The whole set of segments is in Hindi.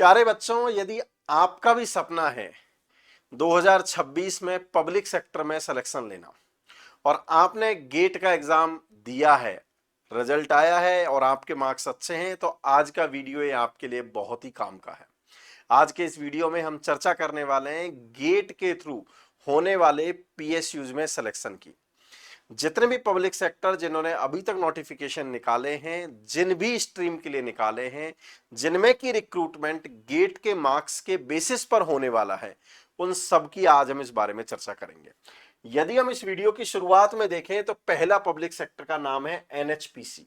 प्यारे बच्चों, यदि आपका भी सपना है 2026 में पब्लिक सेक्टर में सिलेक्शन लेना और आपने गेट का एग्जाम दिया है, रिजल्ट आया है और आपके मार्क्स अच्छे हैं, तो आज का वीडियो ये आपके लिए बहुत ही काम का है। आज के इस वीडियो में हम चर्चा करने वाले हैं गेट के थ्रू होने वाले पीएसयूज में सिलेक्शन की। जितने भी पब्लिक सेक्टर जिन्होंने अभी तक नोटिफिकेशन निकाले हैं, जिन भी स्ट्रीम के लिए निकाले हैं, जिनमें की रिक्रूटमेंट गेट के मार्क्स के बेसिस पर होने वाला है, उन सब की आज हम इस बारे में चर्चा करेंगे। यदि हम इस वीडियो की शुरुआत में देखें तो पहला पब्लिक सेक्टर का नाम है एनएचपीसी।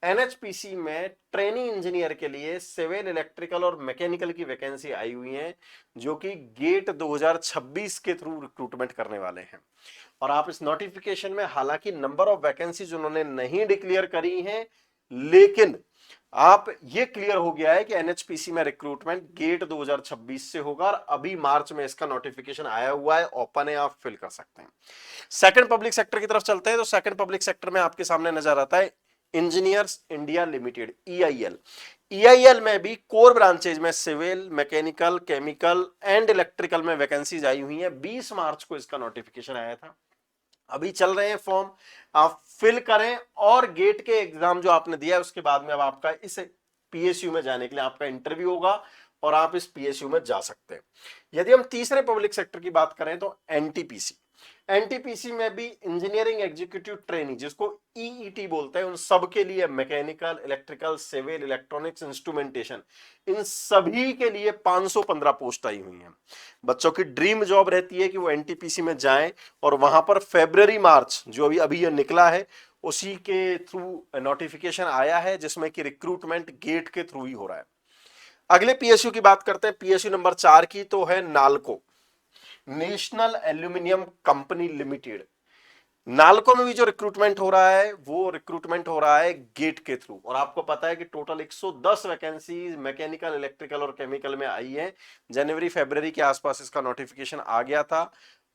एनएचपीसी में ट्रेनिंग इंजीनियर के लिए सिविल, इलेक्ट्रिकल और मैकेनिकल की वैकेंसी आई हुई है, जो कि गेट 2026 के थ्रू रिक्रूटमेंट करने वाले हैं। और आप इस नोटिफिकेशन में हालांकि नंबर ऑफ वैकेंसीज उन्होंने नहीं डिक्लेयर करी हैं, लेकिन आप ये क्लियर हो गया है कि एनएचपीसी में रिक्रूटमेंट गेट 2026 से होगा और अभी मार्च में इसका नोटिफिकेशन आया हुआ है, ओपन है, आप फिल कर सकते हैं। सेकंड पब्लिक सेक्टर की तरफ चलते हैं तो सेकंड पब्लिक सेक्टर में आपके सामने नजर आता है engineers India limited, EIL. EIL में भी कोर ब्रांचेज में civil, mechanical, chemical and electrical में वैकेंसीज आई हुई हैं। 20 मार्च को इसका नोटिफिकेशन आया था, अभी चल रहे हैं फॉर्म, आप फिल करें और गेट के एग्जाम जो आपने दिया है उसके बाद में अब आपका इस पीएसयू में जाने के लिए आपका इंटरव्यू होगा और आप इस पीएसयू में जा सकते हैं। यदि हम तीसरे पब्लिक सेक्टर की बात करें तो एनटीपीसी। एनटीपीसी में भी इंजीनियरिंग एग्जीक्यूटिव ट्रेनिंग, जिसको ईईटी बोलते हैं, उन सब के लिए mechanical, electrical, civil, electronics, instrumentation, इन सभी के लिए 515 पोस्ट आई हुई हैं। बच्चों की ड्रीम जॉब रहती है कि वो एनटीपीसी में जाएं और वहां पर फरवरी मार्च जो अभी ये निकला है उसी के थ्रू नोटिफिकेशन आया है, जिसमें कि रिक्रूटमेंट गेट के थ्रू ही हो रहा है। अगले पीएसयू की बात करते हैं, पीएसयू नंबर 4 की, तो है NALCO, national aluminium company limited. NALCO में भी जो रिक्रूटमेंट हो रहा है वो रिक्रूटमेंट हो रहा है गेट के थ्रू, और आपको पता है कि टोटल 110 वैकेंसीज मैकेनिकल, इलेक्ट्रिकल और केमिकल में आई है। जनवरी फरवरी के आसपास इसका नोटिफिकेशन आ गया था।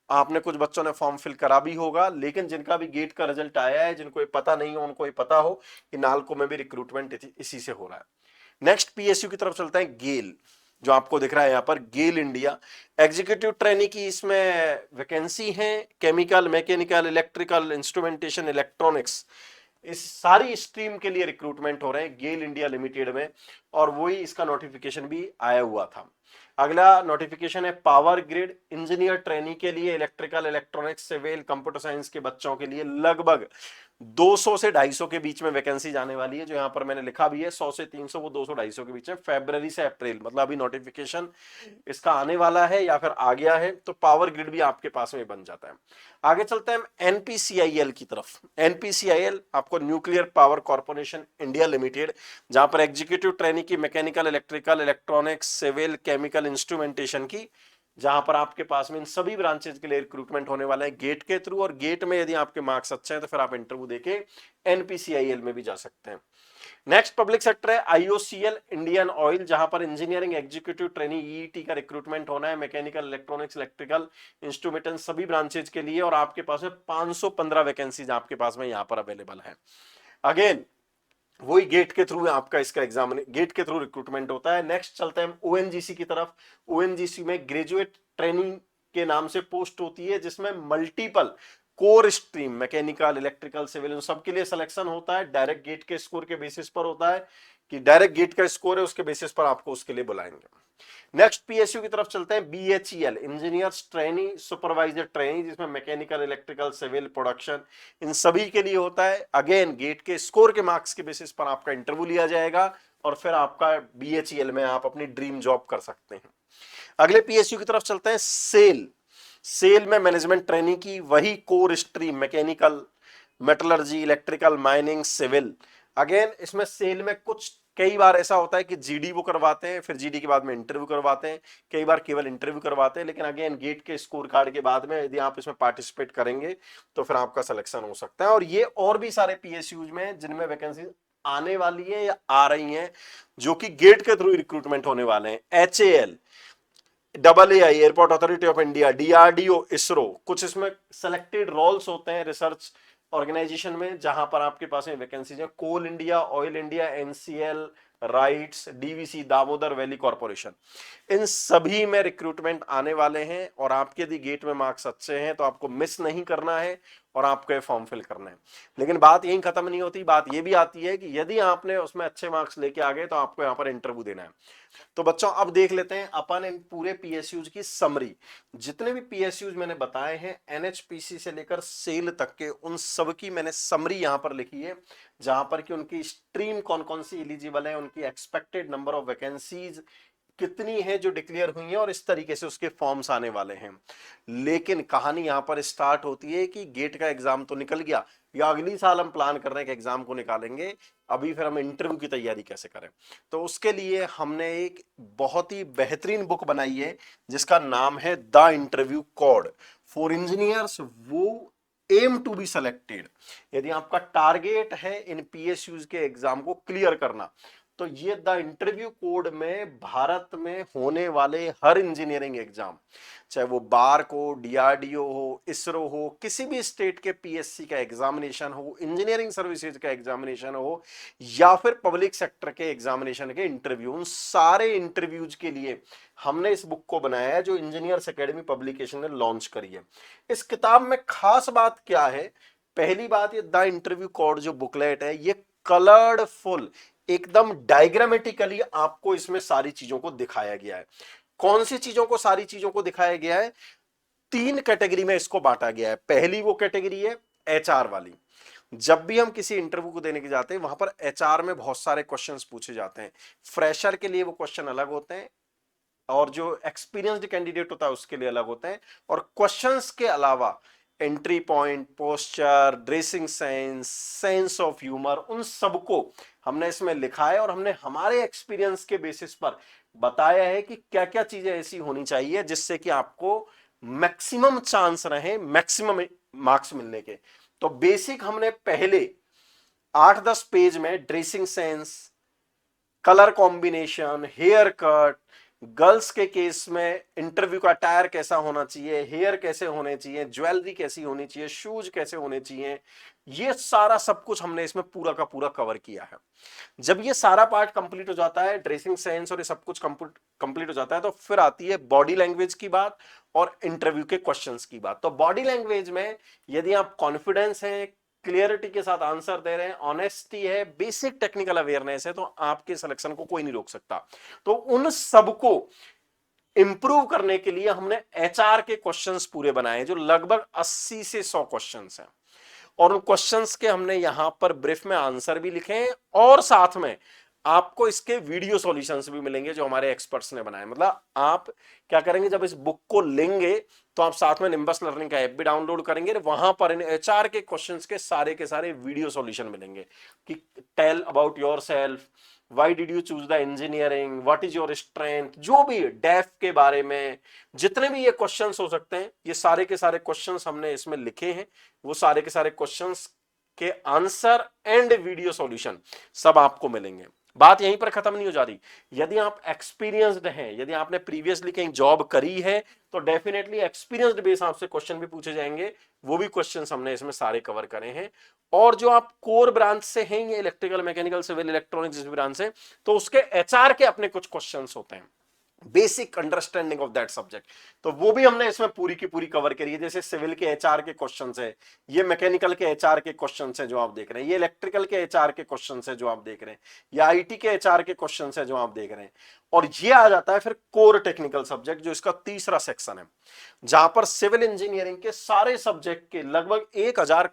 आपने कुछ बच्चों ने फॉर्म फिल करा भी होगा, लेकिन जिनका भी गेट का रिजल्ट आया है, जिनको ये पता नहीं हो, उनको ये पता हो कि नालको में भी रिक्रूटमेंट इसी से हो रहा है। नेक्स्ट पीएसयू की तरफ चलता है, गेल, जो आपको दिख रहा है यहां पर, गेल इंडिया। एग्जीक्यूटिव ट्रेनिंग की इसमें वैकेंसी है, chemical, mechanical, electrical, instrumentation, electronics, इस सारी स्ट्रीम के लिए रिक्रूटमेंट हो रहे हैं गेल इंडिया लिमिटेड में, और वही इसका नोटिफिकेशन भी आया हुआ था। अगला नोटिफिकेशन है पावर ग्रिड इंजीनियर ट्रेनी के लिए, electrical, electronics, civil, computer science के बच्चों के लिए लगभग 200 से 250 के बीच में वैकेंसी जाने वाली है। जो यहां पर मैंने लिखा भी है 100 से 300, वो 200-250 के बीच में, फरवरी से अप्रैल, मतलब अभी नोटिफिकेशन इसका आने वाला है या फिर आ गया है, तो पावर ग्रिड भी आपके पास में बन जाता है। आगे चलते हैं एनपीसीआईएल की तरफ। एनपीसीआईएल आपको nuclear power corporation India limited, जहां पर एग्जीक्यूटिव ट्रेनिंग की mechanical, electrical, electronics, civil, chemical, instrumentation की, जहां पर आपके पास में इन सभी ब्रांचेज के लिए रिक्रूटमेंट होने वाला है गेट के थ्रू, और गेट में यदि आपके मार्क्स अच्छे हैं तो फिर आप इंटरव्यू देके एनपीसीआईएल में भी जा सकते हैं। नेक्स्ट पब्लिक सेक्टर है आईओसीएल इंडियन ऑयल, जहां पर इंजीनियरिंग एग्जीक्यूटिव ट्रेनिंग ईईटी का रिक्रूटमेंट होना है, मैकेनिकल, इलेक्ट्रॉनिक्स, इलेक्ट्रिकल, इंस्ट्रूमेंटेशन सभी ब्रांचेज के लिए, और आपके पास में 515 वैकेंसीज आपके पास में यहां पर अवेलेबल है। अगेन वही गेट के थ्रू आपका इसका एग्जाम, गेट के थ्रू रिक्रूटमेंट होता है। नेक्स्ट चलते हैं ओएनजीसी की तरफ। ओएनजीसी में ग्रेजुएट ट्रेनिंग के नाम से पोस्ट होती है, जिसमें multiple core stream, mechanical, electrical, civil, इन सबके लिए सिलेक्शन होता है। डायरेक्ट गेट के स्कोर के बेसिस पर होता है, कि डायरेक्ट गेट का स्कोर है उसके बेसिस पर आपको उसके लिए बुलाएंगे। नेक्स्ट पीएसयू की तरफ चलते हैं, BHEL engineers trainee supervisor trainee, जिसमें मैकेनिकल, इलेक्ट्रिकल, सिविल, प्रोडक्शन, इन सभी के लिए होता है। अगेन गेट के स्कोर के मार्क्स के बेसिस पर आपका इंटरव्यू लिया जाएगा और फिर आपका बीएचईएल में आप अपनी ड्रीम जॉब कर सकते हैं। अगले पीएसयू की तरफ चलते हैं, सेल। सेल में मैनेजमेंट ट्रेनिंग की वही core stream, mechanical, metallurgy, electrical, mining, civil. Again इसमें सेल में कुछ कई बार ऐसा होता है कि जीडी वो करवाते हैं, फिर जीडी के बाद में इंटरव्यू करवाते हैं, कई बार केवल इंटरव्यू करवाते हैं, लेकिन अगेन गेट के स्कोर कार्ड के बाद में यदि आप इसमें पार्टिसिपेट करेंगे तो फिर आपका सिलेक्शन हो सकता है। और ये और भी सारे पीएसयूज में जिनमें वैकेंसी आने वाली है या आ रही हैं, जो कि गेट के थ्रू रिक्रूटमेंट होने वाले हैं। HAL, AAI, airport authority of India, DRDO, ISRO, कुछ इसमें सेलेक्टेड रोल्स होते हैं रिसर्च ऑर्गेनाइजेशन में, जहां पर आपके पास में वैकेंसीज है। Coal India, Oil India, NCL, RITES, DVC Damodar valley corporation, इन सभी में रिक्रूटमेंट आने वाले हैं। और आपके यदि गेट में मार्क्स अच्छे हैं तो आपको मिस नहीं करना है और आपको ये फॉर्म फिल करना है। लेकिन बात यहीं खत्म नहीं होती, बात ये भी आती है कि यदि आपने उसमें अच्छे मार्क्स लेके आ गए तो आपको यहाँ पर इंटरव्यू देना है। तो बच्चों अब देख लेते हैं अपन इन पूरे पीएसयूज की समरी। जितने भी पीएसयूज मैंने बताए हैं एनएचपीसी से लेकर सेल तक के, उन सब की मैंने समरी यहां पर लिखी है, जहां पर कि उनकी स्ट्रीम कौन कौन सी एलिजिबल है, उनकी एक्सपेक्टेड नंबर ऑफ वैकेंसीज कितनी है जो डिक्लेयर हुई है, और इस तरीके से उसके फॉर्म्स आने वाले हैं। लेकिन कहानी यहां पर स्टार्ट होती है कि गेट का एग्जाम तो निकल गया, या अगली साल हम प्लान कर रहे हैं कि एग्जाम को निकालेंगे, अभी फिर हम इंटरव्यू की तैयारी कैसे करें। तो उसके लिए हमने एक बहुत ही बेहतरीन बुक बनाई है जिसका नाम है the interview code for engineers वो एम टू बी सेलेक्टेड। यदि आपका टारगेट है इन पीएसयूज के एग्जाम को क्लियर करना, तो ये द इंटरव्यू कोड में भारत में होने वाले हर इंजीनियरिंग एग्जाम, चाहे वो बार को, डीआरडीओ हो, इसरो हो, किसी भी स्टेट के पीएससी का एग्जामिनेशन हो, इंजीनियरिंग सर्विसेज का एग्जामिनेशन हो, या फिर पब्लिक सेक्टर के एग्जामिनेशन के इंटरव्यू, उन सारे इंटरव्यूज के लिए हमने इस बुक को बनाया है जो इंजीनियर्स एकेडमी पब्लिकेशन ने लॉन्च करी है। इस किताब में खास बात क्या है, पहली बात, ये द इंटरव्यू कोड जो बुकलेट है ये कलर्ड फुल एकदम डायग्रामेटिकली आपको इसमें सारी चीजों को दिखाया गया है। कौन सी चीजों को, सारी चीजों को दिखाया गया है, 3 कैटेगरी में इसको बांटा गया है। पहली वो कैटेगरी है एचआर वाली। जब भी हम किसी इंटरव्यू को देने के जाते हैं वहां पर एचआर में बहुत सारे क्वेश्चंस पूछे जाते हैं। फ्रेशर के लिए वो क्वेश्चन अलग होते हैं और जो एक्सपीरियंस्ड कैंडिडेट होता है उसके लिए अलग होते हैं। और क्वेश्चंस के अलावा entry point, posture, dressing sense, sense of humour, उन सबको हमने इसमें लिखा है और हमने हमारे एक्सपीरियंस के बेसिस पर बताया है कि क्या क्या चीजें ऐसी होनी चाहिए जिससे कि आपको मैक्सिमम चांस रहे मैक्सिमम मार्क्स मिलने के। तो बेसिक हमने पहले 8-10 पेज में dressing sense, colour combination, hair cut, girls के केस में इंटरव्यू का अटायर कैसा होना चाहिए, हेयर कैसे होने चाहिए, ज्वेलरी कैसी होनी चाहिए, शूज कैसे होने चाहिए, ये सारा सब कुछ हमने इसमें पूरा का पूरा कवर किया है। जब ये सारा पार्ट कंप्लीट हो जाता है, ड्रेसिंग सेंस और ये सब कुछ कंप्लीट हो जाता है, तो फिर आती है बॉडी लैंग्वेज की बात और इंटरव्यू के क्वेश्चंस की बात। तो बॉडी लैंग्वेज में यदि आप कॉन्फिडेंस है, क्लियरिटी के साथ आंसर दे रहे हैं, ऑनेस्टी है, बेसिक टेक्निकल अवेयरनेस है, तो आपके सिलेक्शन को कोई नहीं रोक सकता। तो उन सबको इंप्रूव करने के लिए हमने एचआर के क्वेश्चंस पूरे बनाए जो लगभग 80 से 100 क्वेश्चंस हैं। और उन क्वेश्चंस के हमने यहां पर ब्रीफ में आंसर भी लिखे हैं और साथ में आपको इसके वीडियो सॉल्यूशंस भी मिलेंगे जो हमारे एक्सपर्ट्स ने बनाए। मतलब आप क्या करेंगे, जब इस बुक को लेंगे तो आप साथ में निम्बस लर्निंग का ऐप भी डाउनलोड करेंगे, वहां पर इन एचआर के क्वेश्चंस के सारे वीडियो सॉल्यूशन मिलेंगे कि tell about yourself, why did you choose the engineering, what is your strength, जो भी डेफ के बारे में जितने भी ये क्वेश्चंस हो सकते हैं, ये सारे के सारे क्वेश्चंस हमने इसमें लिखे हैं। वो सारे के सारे क्वेश्चंस के आंसर एंड वीडियो सॉल्यूशन सब आपको मिलेंगे। बात यहीं पर खत्म नहीं हो जा रही। यदि आप एक्सपीरियंस्ड हैं, यदि आपने प्रीवियसली कहीं जॉब करी है, तो डेफिनेटली एक्सपीरियंस्ड बेस आपसे क्वेश्चन भी पूछे जाएंगे। वो भी क्वेश्चंस हमने इसमें सारे कवर करे हैं। और जो आप कोर ब्रांच से हैं, ये इलेक्ट्रिकल, मैकेनिकल, सिविल, इलेक्ट्रॉनिक्स जिस ब्रांच से, तो उसके एचआर के अपने कुछ क्वेश्चंस होते हैं, basic understanding of that subject, तो वो भी हमने इसमें पूरी की पूरी कवर करी है। जैसे सिविल के एचआर के क्वेश्चंस है, ये मैकेनिकल के एचआर के क्वेश्चंस है जो आप देख रहे हैं, ये इलेक्ट्रिकल के एचआर के क्वेश्चंस है जो आप देख रहे हैं, या आईटी के एचआर के क्वेश्चंस है जो आप देख रहे हैं। और ये आ जाता है फिर कोर टेक्निकल सब्जेक्ट, जो इसका तीसरा सेक्शन है, जहां पर सिविल इंजीनियरिंग के सारे सब्जेक्ट के लगभग 1000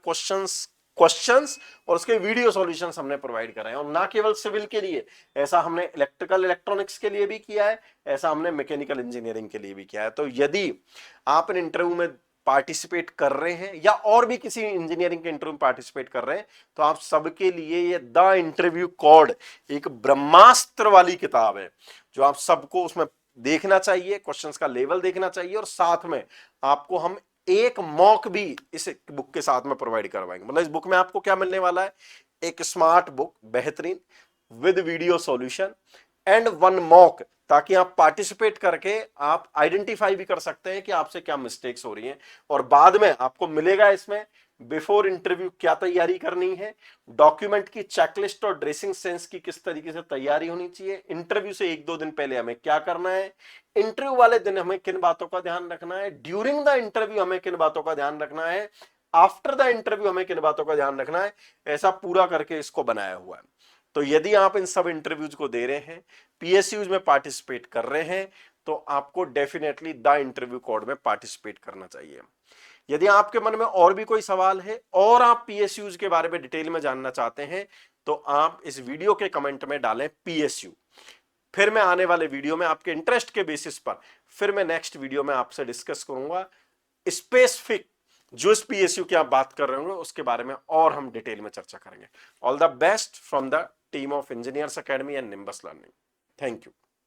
क्वेश्चंस और उसके वीडियो सॉल्यूशंस हमने प्रोवाइड कर रहे हैं। और ना केवल सिविल के लिए, ऐसा हमने इलेक्ट्रिकल इलेक्ट्रॉनिक्स के लिए भी किया है, ऐसा हमने मैकेनिकल इंजीनियरिंग के लिए भी किया है। तो यदि आप इन इंटरव्यू में पार्टिसिपेट कर रहे हैं या और भी किसी इंजीनियरिंग के इंटरव्यू में पार्टिसिपेट कर रहे हैं, तो आप सबके लिए ये द इंटरव्यू कोड एक ब्रह्मास्त्र वाली किताब है जो आप सबको उसमें देखना चाहिए, क्वेश्चंस का लेवल देखना चाहिए, और साथ में आपको हम एक मॉक भी इस बुक के साथ में प्रोवाइड करवाएंगे। मतलब इस बुक में आपको क्या मिलने वाला है, एक स्मार्ट बुक बेहतरीन with video solution and 1 mock, ताकि आप पार्टिसिपेट करके आप आइडेंटिफाई भी कर सकते हैं कि आपसे क्या मिस्टेक्स हो रही हैं। और बाद में आपको मिलेगा इसमें बिफोर इंटरव्यू क्या तैयारी करनी है, डॉक्यूमेंट की चेकलिस्ट और ड्रेसिंग सेंस की किस तरीके से तैयारी होनी चाहिए, इंटरव्यू से 1-2 दिन पहले हमें क्या करना है, इंटरव्यू वाले दिन हमें किन बातों का ध्यान रखना है, ड्यूरिंग द इंटरव्यू हमें किन बातों का ध्यान रखना है, आफ्टर द इंटरव्यू हमें किन बातों का ध्यान रखना है, ऐसा पूरा करके इसको बनाया हुआ है। तो यदि आप इन सब इंटरव्यूज को दे रहे हैं, पीएसयूज में पार्टिसिपेट कर रहे हैं, तो आपको डेफिनेटली द इंटरव्यू कोड में पार्टिसिपेट करना चाहिए। यदि आपके मन में और भी कोई सवाल है और आप पीएसयूज के बारे में डिटेल में जानना चाहते हैं, तो आप इस वीडियो के कमेंट में डालें पीएसयू। फिर मैं आने वाले वीडियो में आपके इंटरेस्ट के बेसिस पर फिर मैं नेक्स्ट वीडियो में आपसे डिस्कस करूंगा स्पेसिफिक जो इस पीएसयू की आप बात कर रहे होंगे उसके बारे में, और हम डिटेल में चर्चा करेंगे। All the best from the team of engineers academy and nimbus learning. Thank you.